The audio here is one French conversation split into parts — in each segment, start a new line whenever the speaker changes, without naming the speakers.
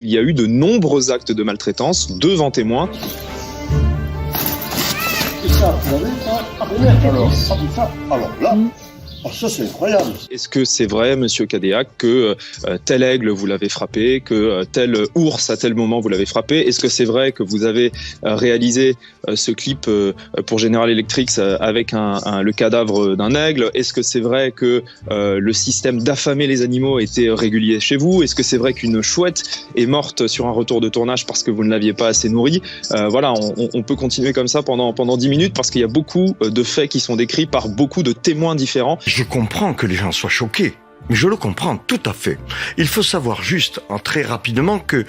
Il y a eu de nombreux actes de maltraitance devant témoins.
Et ça, vous avez ça alors là, ça c'est incroyable.
Est-ce que c'est vrai, monsieur Cadéac, que tel aigle vous l'avez frappé, que tel ours à tel moment vous l'avez frappé? Est-ce que c'est vrai que vous avez réalisé ce clip pour General Electric avec le cadavre d'un aigle? Est-ce que c'est vrai que le système d'affamer les animaux était régulier chez vous? Est-ce que c'est vrai qu'une chouette est morte sur un retour de tournage parce que vous ne l'aviez pas assez nourrie? Voilà, on peut continuer comme ça pendant 10 minutes parce qu'il y a beaucoup de faits qui sont décrits par beaucoup de témoins différents.
Je comprends que les gens soient choqués. Je le comprends tout à fait. Il faut savoir juste, très rapidement, que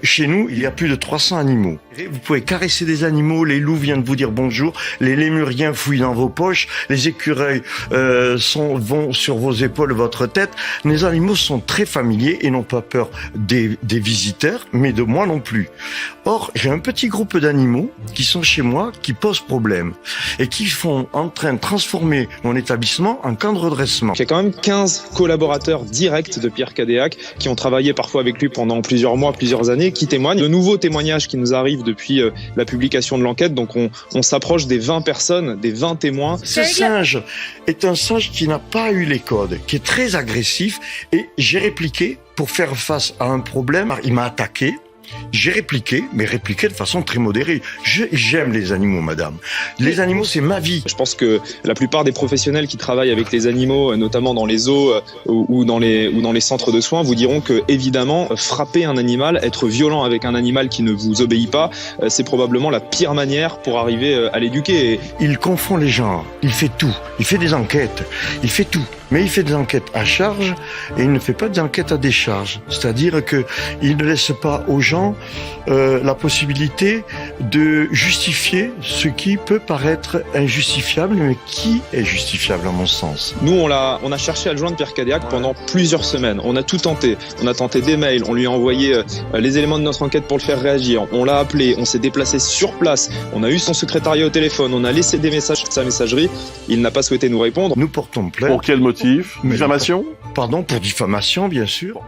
chez nous, il y a plus de 300 animaux. Vous pouvez caresser des animaux, les loups viennent vous dire bonjour, les lémuriens fouillent dans vos poches, les écureuils vont sur vos épaules, votre tête. Les animaux sont très familiers et n'ont pas peur des visiteurs, mais de moi non plus. Or, j'ai un petit groupe d'animaux qui sont chez moi, qui posent problème et qui sont en train de transformer mon établissement en camp de redressement.
Il y a quand même 15 collaborateurs directs de Pierre Cadéac qui ont travaillé parfois avec lui pendant plusieurs mois, plusieurs années, qui témoignent. De nouveaux témoignages qui nous arrivent depuis la publication de l'enquête, donc on s'approche des 20 personnes, des 20 témoins.
Ce singe est un singe qui n'a pas eu les codes, qui est très agressif, et j'ai répliqué pour faire face à un problème. Il m'a attaqué. J'ai répliqué, mais répliqué de façon très modérée. J'aime les animaux, madame. Les animaux, c'est ma vie.
Je pense que la plupart des professionnels qui travaillent avec les animaux, notamment dans les zoos ou dans les centres de soins, vous diront que, évidemment, frapper un animal, être violent avec un animal qui ne vous obéit pas, c'est probablement la pire manière pour arriver à l'éduquer.
Il confond les genres. Il fait tout. Il fait des enquêtes. Il fait tout. Mais il fait des enquêtes à charge et il ne fait pas des enquêtes à décharge. C'est-à-dire que il ne laisse pas aux gens la possibilité de justifier ce qui peut paraître injustifiable, mais qui est justifiable à mon sens.
Nous, on a cherché à le joindre, Pierre Cadéac, pendant plusieurs semaines. On a tout tenté. On a tenté des mails, on lui a envoyé les éléments de notre enquête pour le faire réagir. On l'a appelé, on s'est déplacé sur place. On a eu son secrétariat au téléphone, on a laissé des messages sur sa messagerie. Il n'a pas souhaité nous répondre.
Nous portons plainte.
Pour quel motif? Diffamation?
Pardon, pour diffamation, bien sûr.